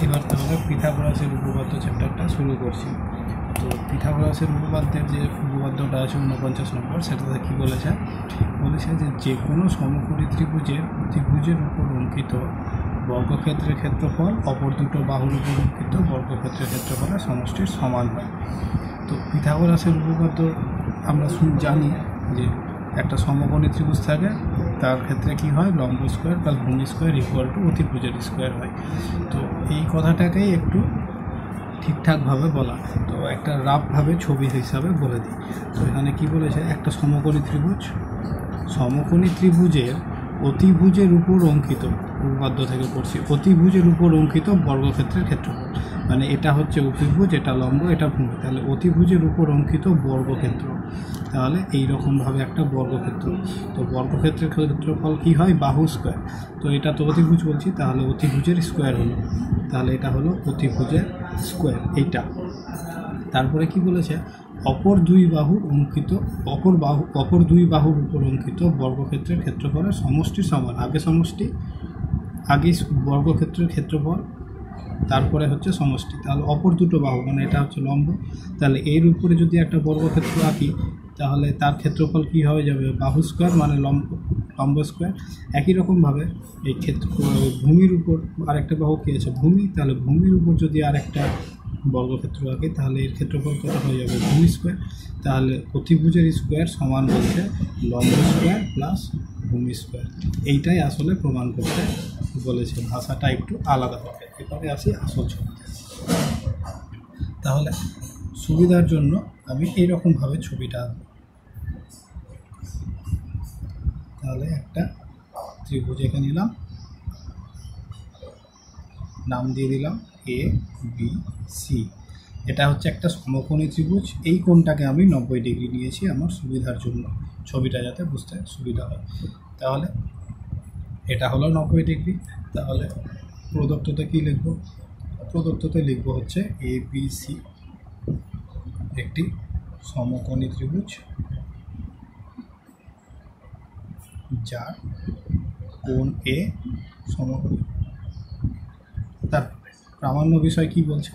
এবার তাহলে পিথাগোরাসের উপপাদ্য চ্যাপ্টারটা শুরু করছি। তো পিথাগোরাসের উপপাদ্যের যে উপপাদ্যটা আছে 49 নম্বর, সেটাতে কী বলেছে যে কোনো সমকোণী ত্রিভুজের উপর অঙ্কিত বর্গক্ষেত্রের ক্ষেত্রফল অপর দুটো বাহুর উপর অঙ্কিত বর্গক্ষেত্রের ক্ষেত্রফলের সমষ্টির সমান হয়। তো পিথাগোরাসের উপপাদ্য আমরা জানি যে একটা সমকোণী ত্রিভুজ থাকে, তার ক্ষেত্রে কি হয়, লম্ব স্কোয়ার প্লাস ভূমি স্কোয়ার ইকুয়াল টু অতিভুজের স্কোয়ার হয়। তো এই কথাটাকেই একটু ঠিকঠাকভাবে বলা, তো একটা রাফভাবে ছবি হিসাবে বলে দিই। তো এখানে কি বলেছে, একটা সমকোণী ত্রিভুজের অতিভুজের উপর অঙ্কিত, উপপাদ্য থেকে পড়ছি, অতিভুজের উপর অঙ্কিত বর্গক্ষেত্রের ক্ষেত্রফল, মানে এটা হচ্ছে অতিভুজ, এটা লম্ব, এটা ভূমি, তাহলে অতিভুজের উপর অঙ্কিত বর্গক্ষেত্র, তাহলে এইরকমভাবে একটা বর্গক্ষেত্র। তো বর্গক্ষেত্রের ক্ষেত্রফল কী হয়, বাহু স্কোয়ার। তো এটা তো অতিভুজ বলছি, তাহলে অতিভুজের স্কোয়ার হলো, তাহলে এটা হলো অতিভুজের স্কোয়ার এইটা। তারপরে কি বলেছে, অপর দুই বাহুর উপর অঙ্কিত বর্গক্ষেত্রের ক্ষেত্রফলের সমষ্টির সমান। আগে বর্গক্ষেত্রের ক্ষেত্রফল, তারপরে হচ্ছে সমষ্টি। তাহলে অপর দুটো বাহু, মানে এটা হচ্ছে লম্ব, তাহলে এর উপরে যদি একটা বর্গক্ষেত্র আঁকি, তাহলে তার ক্ষেত্রফল কী হয়ে যাবে, বাহু স্কোয়ার মানে লম্ব স্কোয়ার। একই রকমভাবে এই ভূমির উপর আরেকটা বাহু কী আছে, ভূমি, তাহলে ভূমির উপর যদি আরেকটা বর্গক্ষেত্র আঁকি, তাহলে এর ক্ষেত্রফল কত হয়ে যাবে, ভূমি স্কোয়ার। তাহলে অতিভুজের স্কোয়ার সমান বলতে লম্ব স্কোয়ার প্লাস ভূমি স্কোয়ার। এইটাই আসলে প্রমাণ করতে বলেছে, ভাষাটা একটু আলাদা হবে। এরপরে আসি আসল ছবিতে। তাহলে সুবিধার জন্য আমি এইরকমভাবে ছবিটা আঁকব। তাহলে একটা ত্রিভুজ এঁকে নিলাম, নাম দিয়ে দিলাম এ বি সি। এটা হচ্ছে একটা সমকোণী ত্রিভুজ, এই কোণটাকে আমি 90 ডিগ্রি নিয়েছি আমার সুবিধার জন্য, ছবিটা যাতে বুঝতে সুবিধা হয়। তাহলে এটা হলো 90 ডিগ্রি। তাহলে প্রদত্ততে কী লিখব, প্রদত্ততে লিখব হচ্ছে এ বি সি একটি সমকোণী ত্রিভুজ যার কোণ এ সমকোণী। তার প্রামাণ্য বিষয় কি বলছে,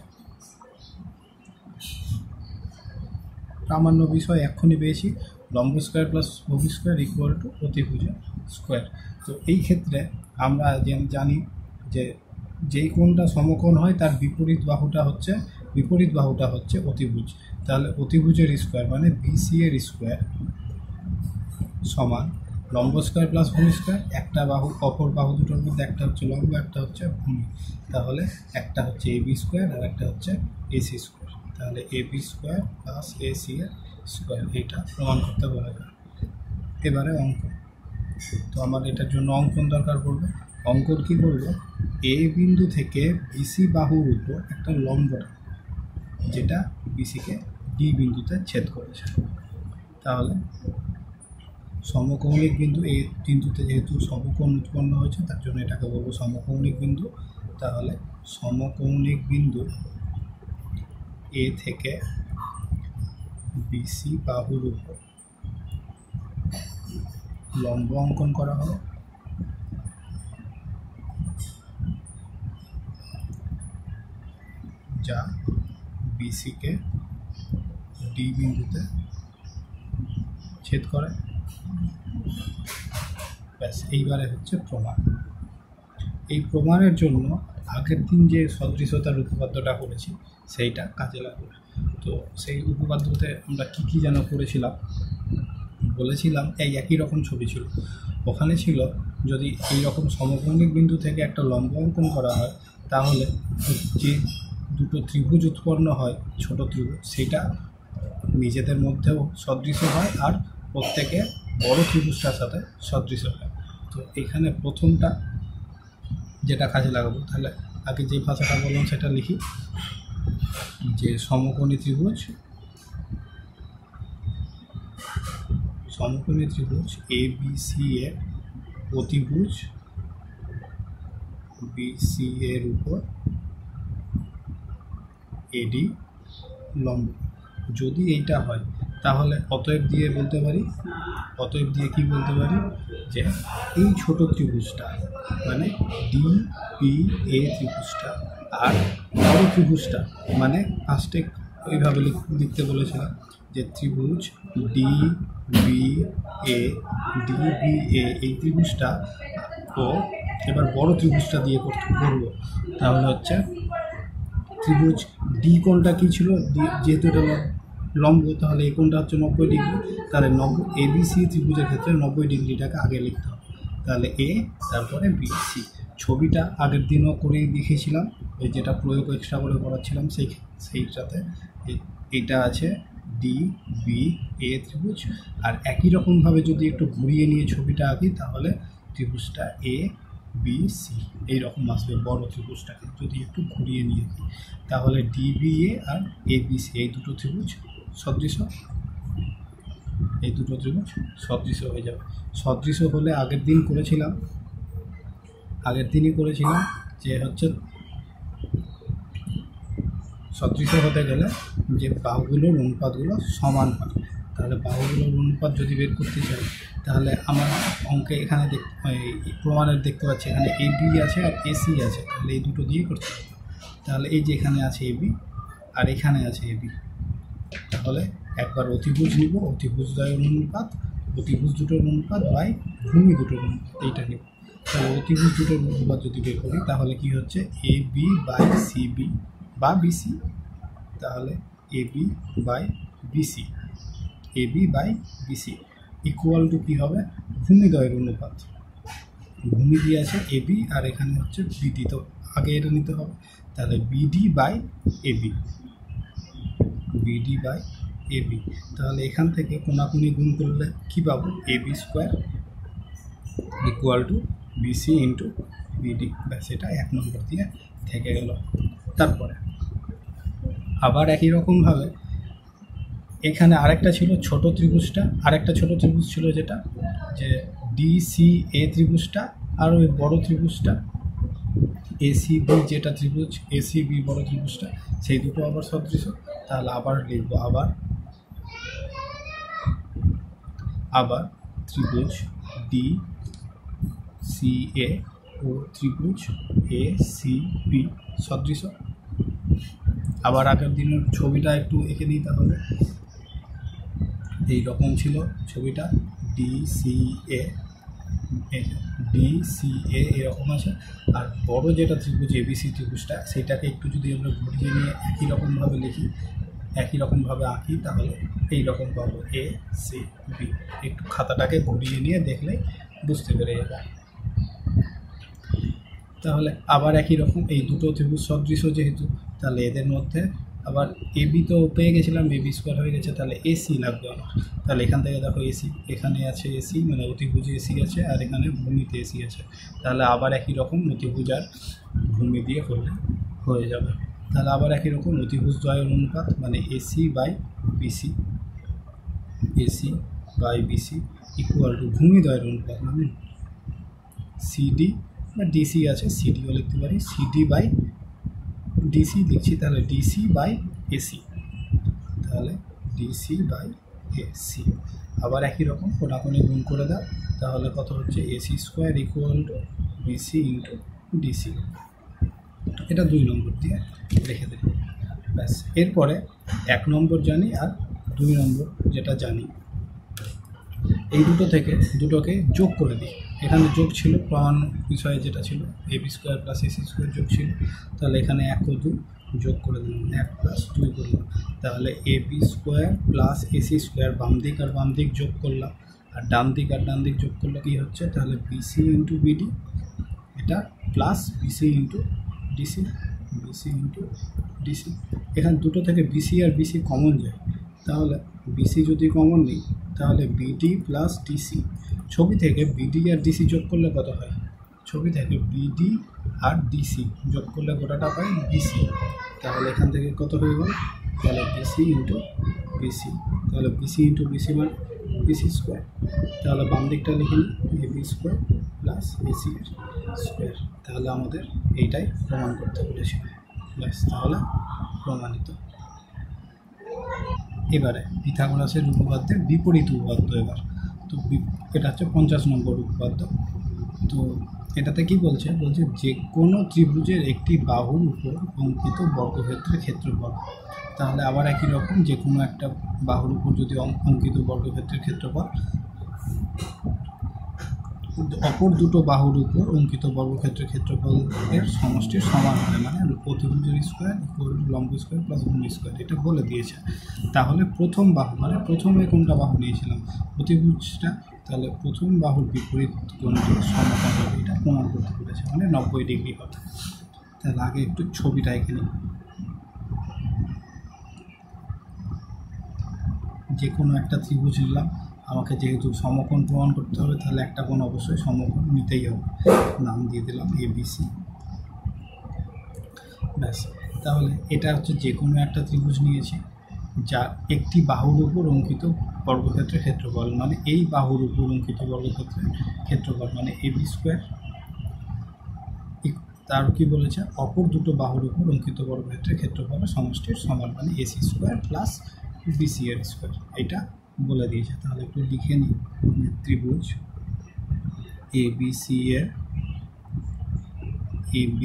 প্রামাণ্য বিষয় এক্ষুনি পেয়েছি, লম্ব স্কোয়ার প্লাস ভূমি স্কোয়ার ইকুয়াল টু অতিভুজের স্কোয়ার। তো এই ক্ষেত্রে আমরা জানি যে যেই কোণটা সমকোণ হয় তার বিপরীত বাহুটা হচ্ছে অতিভুজ। তাহলে অতিভুজের স্কোয়ার মানে বিসি এর স্কোয়ার সমান লম্ব স্কোয়ার প্লাস ভূমি স্কোয়ার। একটা বাহু, অপর বাহু দুটোর মধ্যে একটা হচ্ছে লম্ব, একটা হচ্ছে ভূমি, তাহলে একটা হচ্ছে এ বি স্কোয়ার আর একটা হচ্ছে এসি স্কোয়ার। তাহলে A B square plus AC এর স্কোয়ার, এইটা প্রমাণ করতে বলা যায়। এবারে অঙ্কন, তো আমার এটার জন্য অঙ্কন দরকার পড়বে। অঙ্কন কী করবো, এ বিন্দু থেকে বিসি বাহুর উপর একটা লম্ব, যেটা বিসিকে ডি বিন্দুতে ছেদ করেছে। তাহলে সমকৌণিক বিন্দু, এই বিন্দুতে যেহেতু সমকোণ উৎপন্ন হয়েছে, তার জন্য এটাকে বলবো সমকৌণিক বিন্দু। তাহলে সমকৌণিক বিন্দু এ থেকে বিসি বাহুর উপর লম্ব অঙ্কন করা হলো, যা বিসিকে ডি বিন্দুতে ছেদ করে। ব্যাস, এইবারে হচ্ছে প্রমাণ। এই প্রমাণের জন্য আগের দিন যে সদৃশতার উপপাদ্যটা করেছি সেইটা কাজে লাগবে। তো সেই উপপাদ্যতে আমরা কী যেন করেছিলাম, বলেছিলাম এই একই রকম ছবি ছিল, ওখানে ছিল যদি এই রকম সমকৌণিক বিন্দু থেকে একটা লম্ব অঙ্কন করা হয়, তাহলে যে দুটো ত্রিভুজ উৎপন্ন হয়, ছোট ত্রিভুজ, সেটা নিজেদের মধ্যেও সদৃশ হয় আর প্রত্যেকে বড় ত্রিভুজটার সাথে সদৃশ হয়। তো এখানে প্রথমটা যেটা কাজে লাগাবো, তাহলে আগে যে ভাষাটা বললাম সেটা লিখি, যে সমকোণী ত্রিভুজ এ বি সি এর অতিভুজ বিসি এর উপর এডি লম্ব। যদি এইটা হয় তাহলে অতএব দিয়ে কি বলতে পারি যে এই ছোট ত্রিভুজটা মানে ডি পি এ ত্রিভুজটা আর বড় ত্রিভুজটা মানে ফার্স্টে ওইভাবে লিখতে বলেছিলাম যে ত্রিভুজ ডি বি এ এই ত্রিভুজটা ও এবার বড় ত্রিভুজটা দিয়ে করবো। তাহলে হচ্ছে ত্রিভুজ ডি কোণটা কী ছিল, যেহেতু এটা লম্ব তাহলে এই কোণটা হচ্ছে 90 ডিগ্রি, তাহলে এবিসি ত্রিভুজের ক্ষেত্রে 90 ডিগ্রিটাকে আগে লিখতে হবে। তাহলে এ তারপরে বিসি। ছবিটা আগের দিনও করে দেখিয়েছিলাম, ওই যেটা প্রয়োগ এক্সট্রা করে করাচ্ছিলাম সেইটাতে এটা আছে ডি বি এ ত্রিভুজ। আর একই রকমভাবে যদি একটু ঘুরিয়ে নিয়ে ছবিটা আঁকি তাহলে ত্রিভুজটা এ বি সি এইরকম আসবে। বড় ত্রিভুজটাকে যদি একটু ঘুরিয়ে নিয়ে দিই তাহলে ডিবিএ আর এবিসি এই দুটো ত্রিভুজ সদৃশ হয়ে যাবে। সদৃশ হলে আগের দিনই করেছিলাম যে হচ্ছে সদৃশ হতে গেলে যে বাহুগুলোর অনুপাতগুলো সমান হয়। তাহলে বাহুগুলোর অনুপাত যদি বের করতে চাই তাহলে আমার অঙ্কে এখানে প্রমাণের দেখতে পাচ্ছি এখানে এ বি আছে আর এসি আছে, তাহলে এই দুটো দিয়ে করতে হবে। তাহলে এই যে এখানে আছে এ বি আর এখানে আছে এ বি, তাহলে একবার অতিভুজ নিব, অতিভুজ দুটোর অনুপাত বাই ভূমি দুটোর অনুপাত এইটা নিব। তাহলে অতিভুজ দুটোর অনুপাত যদি বের করি তাহলে কি হচ্ছে এ বি বাই সিবি বা বিসি, তাহলে A B by BC equal to কী হবে ভূমিদ্বয়ের অনুপাত। ভূমি দিয়ে আছে এবি আর এখানে হচ্ছে বিডি, তো আগে এটা নিতে হবে। তাহলে বিডি বাই এবি, তাহলে এখান থেকে কোনাকুনি গুণ করলে কী পাবো AB square equal to BC into BD. ব্যাস এটা 1 নম্বর দিয়ে থেকে গেল। তারপরে আবার একই রকমভাবে এখানে আরেকটা ছোট ত্রিভুজ ছিল যেটা যে ডিসি এ ত্রিভুজটা আর ওই বড় ত্রিভুজটা এসিবি যেটা ত্রিভুজ এসিবি বড় ত্রিভুজটা সেই দুটো আবার সদৃশ। তাহলে আবার লিখবো আবার ত্রিভুজ ডি সি এ ও ত্রিভুজ এ সি বি সদৃশ। আবার আগের দিনের ছবিটা একটু এঁকে দিই, তাহলে এই রকম ছিল ছবিটা ডিসিএ এরকম আছে। আর বড় যেটা ত্রিভুজ এবিসি ত্রিভুজটা সেটাকে একটু যদি আমরা ঘুরিয়ে নিয়ে একই রকমভাবে আঁকি তাহলে এই রকম পাবো এ সি বি। একটু খাতাটাকে ঘুরিয়ে নিয়ে দেখলেই বুঝতে পেরে যাবে। তাহলে আবার একই রকম এই দুটো ত্রিভুজ সদৃশ যেহেতু, তাহলে এদের মধ্যে আবার এবি তো পেয়ে গেছিলাম, এবি স্কোয়ার হয়ে গেছে, তাহলে এসি লাগবে আমার। তাহলে এখান থেকে দেখো এসি, এখানে আছে এসি মানে অতিভুজে এসি আছে আর এখানে ভূমিতে এসি আছে। তাহলে আবার একই রকম অতিভুজ আর ভূমি দিয়ে করলে হয়ে যাবে। তাহলে আবার একই রকম অতিভুজ দ্বয়ের অনুপাত মানে AC by BC equal to ভূমি দ্বয়ের অনুপাত মানে সিডি বা ডিসি আছে, সিডিও লিখতে পারি, সিডি বাই ডিসি লিখছি, তাহলে ডিসি বাই এসি, তাহলে ডিসি বাই এসি। আবার একই রকম কোনাকুনি গুণ করে দাও, তাহলে কত হচ্ছে AC square equal to BC into DC. এটা 2 নম্বর দিয়ে রেখে দেব। ব্যাস, এরপরে 1 নম্বর জানি আর 2 নম্বর যেটা জানি এই দুটোকে যোগ করে দিই। এখানে যোগ ছিল প্রমাণ বিষয়ে যেটা ছিল AB square plus AC square যোগ ছিল, তাহলে এখানে 1 ও 2 যোগ করে দিলাম, 1 প্লাস 2 করলাম, তাহলে AB square plus AC square বাম দিক আর বাম দিক যোগ করলাম আর ডান দিক আর ডান দিক যোগ করলে কী হচ্ছে তাহলে বিসি ইন্টু বিডি, এটা প্লাস বিসি ইন্টু ডিসি। এখানে দুটো থেকে বিসি আর বিসি কমন যায়, তাহলে বিসি যদি কমন নিই তাহলে বিডি প্লাস ডিসি। ছবি থেকে বিডি আর ডিসি যোগ করলে কত হয়, ছবি থেকে বিডি আর ডিসি যোগ করলে গোটাটা পাই বিসি। তাহলে এখান থেকে কত হয়ে গেল, তাহলে বিসি ইন্টু বিসি, তাহলে বিসি ইন্টু বিসি মানে বিসি স্কোয়ার। তাহলে বাম দিকটা লিখে নিই AB square plus AC square. তাহলে আমাদের এইটাই প্রমাণ করতে বলেছিল। ব্যাস, তাহলে প্রমাণিত। এবারে পিথাগোরাসের উপপাদ্যের বিপরীত উপপাদ্য এবার তো এটা হচ্ছে 50 নম্বর উপপাদ্য। তো এটাতে কি বলছে যে কোনো ত্রিভুজের একটি বাহুর উপর অঙ্কিত বর্গক্ষেত্রের ক্ষেত্রফল। তাহলে আবার একই রকম, যে কোনো একটা বাহুর উপর যদি অঙ্কিত বর্গক্ষেত্রের ক্ষেত্রফল অপর দুটো বাহুর উপর অঙ্কিত বর্গক্ষেত্রের ক্ষেত্রফলের সমষ্টির সমান হয়, মানে অতিভুজের স্কোয়ার ইকুয়াল টু লম্ব স্কোয়ার প্লাস ভূমি স্কোয়ার, এটা বলে দিয়েছে। তাহলে প্রথম বাহু, মানে প্রথমে কোনটা বাহু নিয়েছিলাম, অতিভুজটা, তাহলে প্রথম বাহুর বিপরীত কোণটি সমকোণ হবে, এটা প্রমাণ করতে পেরেছে, মানে 90 ডিগ্রি হবে। তাহলে আগে একটু ছবিটা এঁকে নিই। যে কোনো একটা ত্রিভুজ নিলাম, আমাকে যেহেতু সমকোণ প্রমাণ করতে হবে, তাহলে একটা কোণ অবশ্যই সমকোণ নিতেই হবে, নাম দিয়ে দিলাম ABC। ব্যাস, তাহলে এটা হচ্ছে যে কোনো একটা ত্রিভুজ নিয়েছি যা একটি বাহুর উপর অঙ্কিত বর্গক্ষেত্রের ক্ষেত্রফল, মানে এই বাহুর উপর অঙ্কিত বর্গক্ষেত্রের ক্ষেত্রফল মানে AB স্কোয়ার, তার কি বলেছে অপর দুটো বাহুর উপর অঙ্কিত বর্গক্ষেত্রের ক্ষেত্রফলের সমষ্টির সমান, মানে AC স্কোয়ার প্লাস BC এর স্কোয়ার, এটা বলে দিয়েছে। তাহলে একটু লিখে নিই, ত্রিভুজ ABC এর AB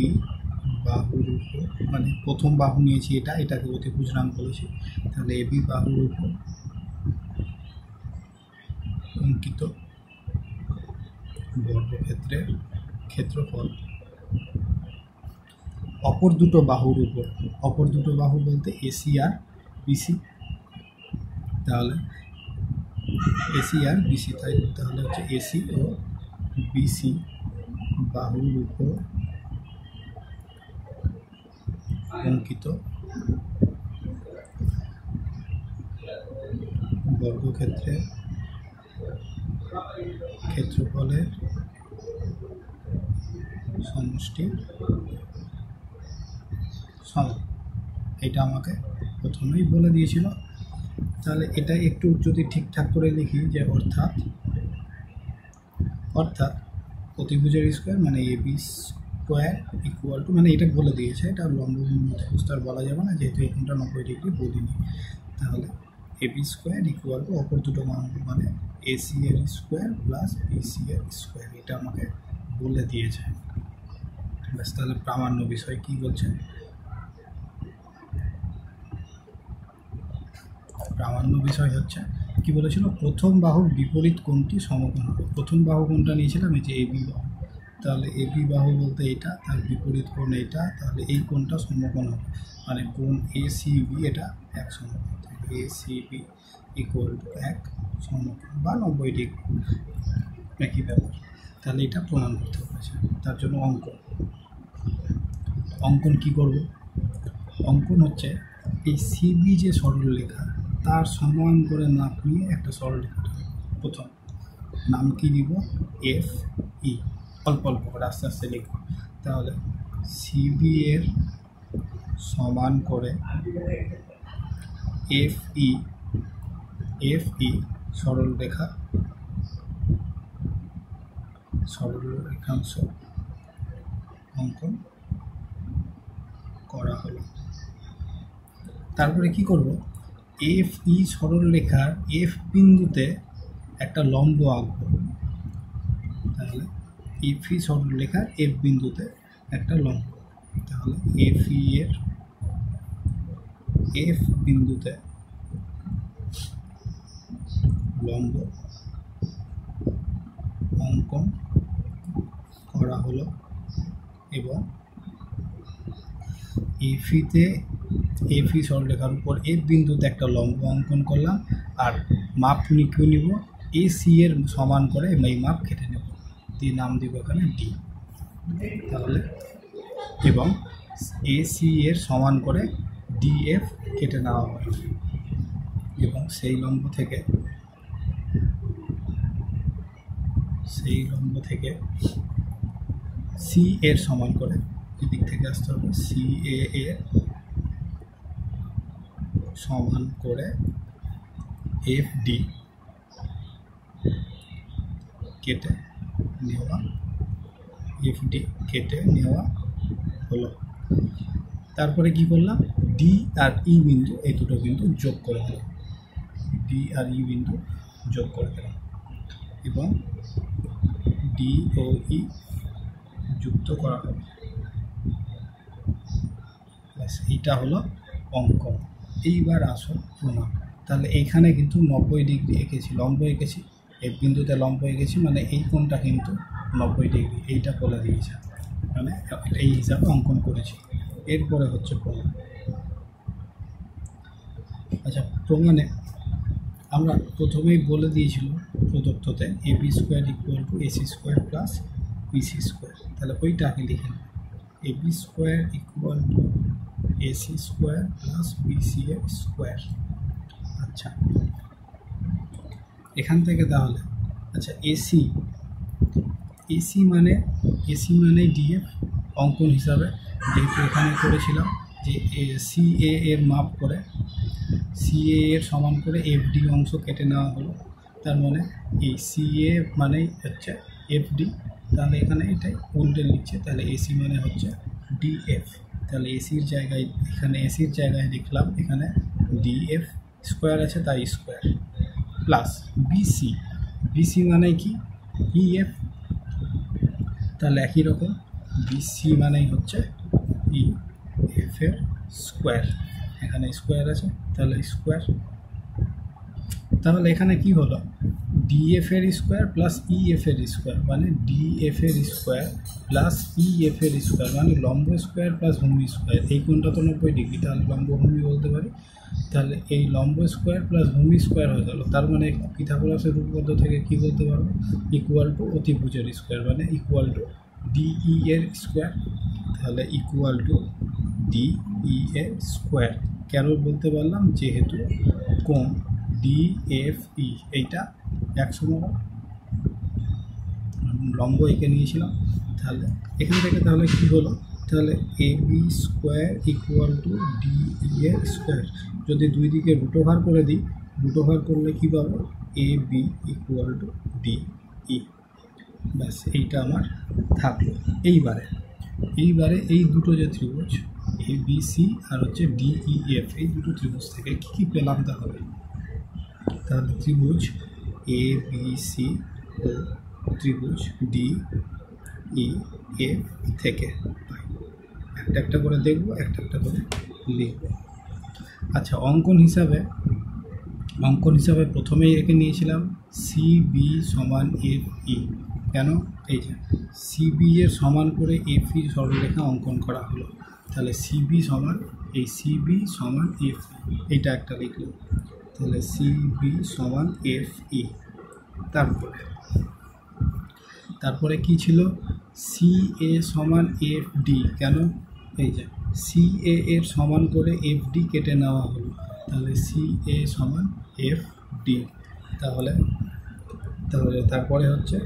বাহুর উপর, মানে প্রথম বাহু নিয়েছি এটাকে অতিভুজ নাম বলেছি, তাহলে AB বাহুর উপর অঙ্কিত বর্গক্ষেত্রের ক্ষেত্রফল অপর দুটো বাহুর উপর, অপর দুটো বাহু বলতে AC আর BC, তাহলে AC আর BC, তাহলে হচ্ছে AC ও BC বাহুর উপর অঙ্কিত বর্গক্ষেত্রের ক্ষেত্রফলের সমষ্টির সমান, এটা আমাকে প্রথমেই বলে দিয়েছিল। তাহলে এটা একটু যদি ঠিকঠাক করে লিখি, যে অর্থাৎ অতিভুজের স্কোয়ার মানে AB স্কোয়ার ইকুয়াল টু, মানে এটা বলে দিয়েছে, এটা লম্বভূমি বিস্তার বলা যাবে না, যেহেতু এই কোণটা 90 ডিগ্রি বলিনি। তাহলে AB স্কোয়ার ইকুয়াল টু অপর দুটো মান, মানে AC এর স্কোয়ার প্লাস BC এর স্কোয়ার, এটা আমাকে বলে দিয়েছে। ব্যাস, তাহলে প্রামাণ্য বিষয় কি বলছে, প্রামাণ্য বিষয় হচ্ছে কি বলেছিল, প্রথম বাহুর বিপরীত কোণটি সমকোণ হবে। প্রথম বাহু কোণটা নিয়েছিলাম এই যে AB বাহু, তাহলে AB বাহু বলতে এটা, তার বিপরীত কোণ এটা, তাহলে এই কোণটা সমকোণ হবে, মানে কোণ ACB এটা এক সমকোণ, ACB ইকুয়াল টু এক সমকোণ বা 90 ডিগ্রি, একই ব্যাপার। তাহলে এটা প্রমাণ করতে পেরেছে। তার জন্য অঙ্কন কি করব, অঙ্কন হচ্ছে এই CB যে সরলরেখা তার সমান করে মাপ নিয়ে একটা সরলরেখা, প্রথম নাম কি দিব FE, অল্প অল্প করে আস্তে আস্তে লিখব। তাহলে CB এর সমান করে FE সরলরেখাংশ অঙ্কন করা হলো। তারপরে কি করব, FE সরলরেখার F বিন্দুতে একটা লম্ব আঁকব। তাহলে FE সরলরেখার F বিন্দুতে একটা লম্ব, তাহলে FE এর F বিন্দুতে লম্ব অঙ্কন করা হলো, এবং FE সরলরেখার উপর F বিন্দুতে একটা লম্ব অঙ্কন করলাম, আর মাপ লিখে নিব AC এর সমান করে এই মাপ কেটে নেব, দিয়ে নাম দিব এখানে D। তাহলে এবং AC এর সমান করে DF কেটে নেওয়া হয়, এবং সেই লম্ব থেকে CA এর সমান করে, এদিক থেকে আসতে হবে, CA এর সমান করে FD কেটে নেওয়া হলো। তারপরে কি করলাম, D আর E বিন্দু, এই দুটো বিন্দু যোগ করে দিলাম, ডি আর ই বিন্দু যোগ করে দিলাম এবং ডি ও ই যুক্ত করা হবে। এইটা হলো অঙ্কন। এইবার আসো প্রমাণ। তাহলে এইখানে কিন্তু 90 ডিগ্রি এঁকেছি, লম্ব এঁকেছি, এই বিন্দুতে লম্ব এঁকেছি, মানে এই কোণটা কিন্তু 90 ডিগ্রি, এইটা বলে দিয়েছে, মানে এই হিসাবে অঙ্কন করেছি। এরপরে হচ্ছে প্রমাণ। আচ্ছা, প্রমাণে আমরা প্রথমেই বলে দিয়েছিল প্রদত্ততে AB square equal to AC square plus BC square. তাহলে ওইটাকে লিখে নেব, AB square equal to AC square plus BC square. আচ্ছা, এখান থেকে তাহলে আচ্ছা এসি মানে ডিএফ অঙ্কন হিসাবে, যেহেতু এখানে করেছিলাম যে সিএ এর মাপ করে সিএ এর সমান করে এফডি অংশ কেটে নেওয়া হলো, তার মানে এই সিএ মানেই হচ্ছে এফডি। তাহলে এখানে এটাই উল্টে লিখছে, তাহলে এসি মানে হচ্ছে ডিএফ। তাহলে এসির জায়গায় এখানে এসির জায়গায় লিখলাম এখানে ডিএফ স্কোয়ার আছে তাই স্কোয়ার, প্লাস বিসি মানে কি ইএফ, তাহলে একই রকম বিসি মানেই হচ্ছে ই এফ এর স্কোয়ার, এখানে স্কোয়ার আছে তাহলে স্কোয়ার। তাহলে এখানে কি হলো, ডিএফ এর স্কোয়ার প্লাস ইএফ এর স্কোয়ার, মানে ডিএফ এর স্কোয়ার প্লাস ইএফ এর স্কোয়ার, মানে লম্ব স্কোয়ার প্লাস ভূমি স্কোয়ার। এই কোণটা তো 90 ডিগ্রি, তাহলে লম্ব ভূমি বলতে পারি। তাহলে এই লম্ব স্কোয়ার প্লাস ভূমি স্কোয়ার হয়ে গেল, তার মানে পিথাগোরাসের উপপাদ্য থেকে কি বলতে পারবো, ইকুয়াল টু অতিভুজের স্কোয়ার, মানে ইকুয়াল টু ডিই এর স্কোয়ার। তাহলে ইকুয়াল টু ডিই এর স্কোয়ার কেন বলতে পারলাম, যেহেতু কোণ ডিএফই এইটা 100 লম্ব এঁকে নিয়েছিলাম। তাহলে এখান থেকে তাহলে কী হলো, তাহলে A B square equal to DE এর স্কোয়ার। যদি দুই দিকে রুট ওভার করে দিই, রুট ওভার করলে কী পাবো, A B equal to DE. ব্যাস, এইটা আমার থাকলো। এইবারে এই দুটো যে ত্রিভুজ এ বি সি আর হচ্ছে ডিইএফ, এই দুটো ত্রিভুজ থেকে কী কী পেলাম তাহলে, তাহলে ত্রিভুজ এ বি সি ও ত্রিভুজ ডিইএফ থেকে একটা একটা করে দেখবো, একটা একটা করে লিখব। আচ্ছা, অঙ্কন হিসাবে প্রথমেই এঁকে নিয়েছিলাম সিবি সমান এফ ই। কেন, এই যে সিবি এর সমান করে এফ ই সরলরেখা অঙ্কন করা হলো। তাহলে সিবি সমান এফ, এইটা একটা লিখলাম। তাহলে সিবি সমান এফ ই। তারপরে কি ছিল, সি এ সমান এফ ডি। কেন, এই যে সি এ এর সমান করে এফ ডি কেটে নেওয়া হলো, তাহলে সি এ সমান এফ ডি। তাহলে তারপরে হচ্ছে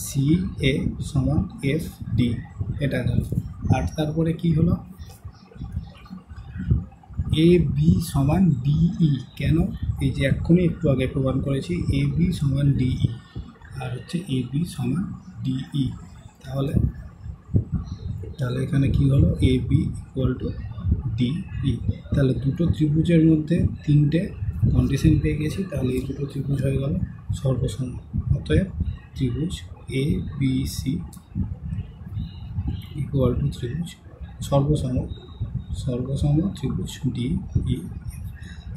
সি এ সমান এফ ডি, এটা গেল। আর তারপরে কি হলো, এ বি সমান ডিই। কেন, এই যে এক্ষুনি একটু আগে প্রমাণ করেছি এ বি সমান ডিই, আর হচ্ছে এ বি সমান ডিই। তাহলে এখানে কি হলো, A B equal to DE. তাহলে দুটো ত্রিভুজের মধ্যে তিনটে কন্ডিশন পেয়ে গেছি, তাহলে এই দুটো ত্রিভুজ হয়ে গেল সর্বসম। অতএব ত্রিভুজ A B C equal to ত্রিভুজ সর্বসম ত্রিভুজ ডিই।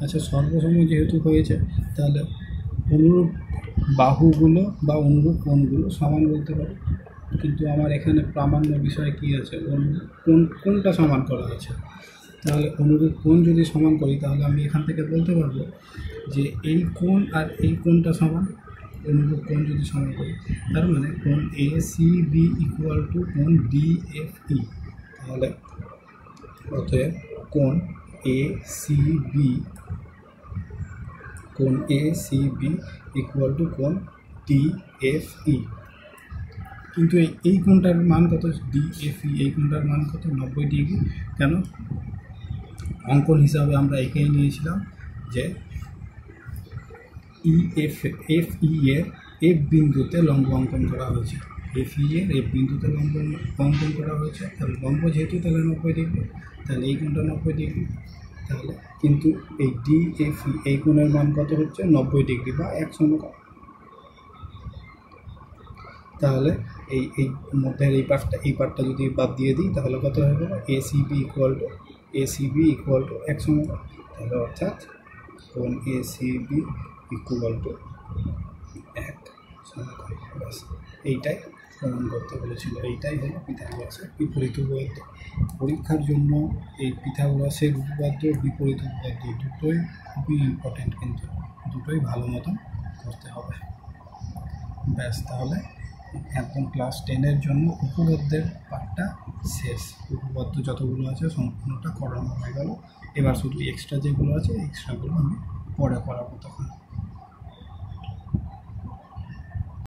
আচ্ছা, সর্বসম যেহেতু হয়েছে, তাহলে অনুরূপ বাহুগুলো বা অনুরূপ কোণগুলো সমান বলতে পারি। কিন্তু আমার এখানে প্রামাণ্য বিষয় কি আছে, কোনটা সমান করা আছে। তাহলে অনুরূপ কোণ যদি সমান করি, তাহলে আমি এখান থেকে বলতে পারবো যে এই কোণ আর এই কোণটা সমান। অনুরূপ কোণ যদি সমান করি, তার মানে কোণ A C B equal to কোণ ডিএফই। তাহলে অতএব কোণ A C B equal to কোণ ডিএফই। কিন্তু এই কোণটার মান কত, ডিএফই, এই কোণটার মান কত, 90 ডিগ্রি। কেন, অঙ্কন হিসাবে আমরা এঁকেই নিয়েছিলাম যে এফই এর এফ বিন্দুতে লম্ব অঙ্কন করা হয়েছে, এফই এর এফ বিন্দুতে লম্ব অঙ্কন করা হয়েছে। তাহলে লম্ব যেহেতু, তাহলে 90 ডিগ্রি, তাহলে এই কোণটা 90 ডিগ্রি। তাহলে কিন্তু এই DFE এই কোণের মান কত হচ্ছে 90 ডিগ্রি বা 1 সমকোণ। তাহলে এই মধ্যের এই পার্টটা যদি বাদ দিয়ে দিই তাহলে কত হয়ে গেল ACB ইকুয়াল টু 1 সমকোণ। তাহলে অর্থাৎ কোণ ACB ইকুয়াল টু 1 সমকোণ। ব্যাস এইটাই প্রমাণ করতে বলেছিল। এইটাই হলো পিথাগোরাসের বিপরীত উপপাদ্য। পরীক্ষার জন্য এই পিথাগোরাসের উপপাদ্য বিপরীত উপপাদ্য দুটোই খুবই ইম্পর্টেন্ট, কিন্তু দুটোই ভালো মতন করতে হবে। ব্যাস, তাহলে একদম ক্লাস 10-এর জন্য উপপাদ্যের পার্টটা শেষ। উপপাদ্য যতগুলো আছে সম্পূর্ণটা করানো হয়ে গেল। এবার শুধু এক্সট্রা যেগুলো আছে এক্সট্রাগুলো আমি পরে করাবো তখন।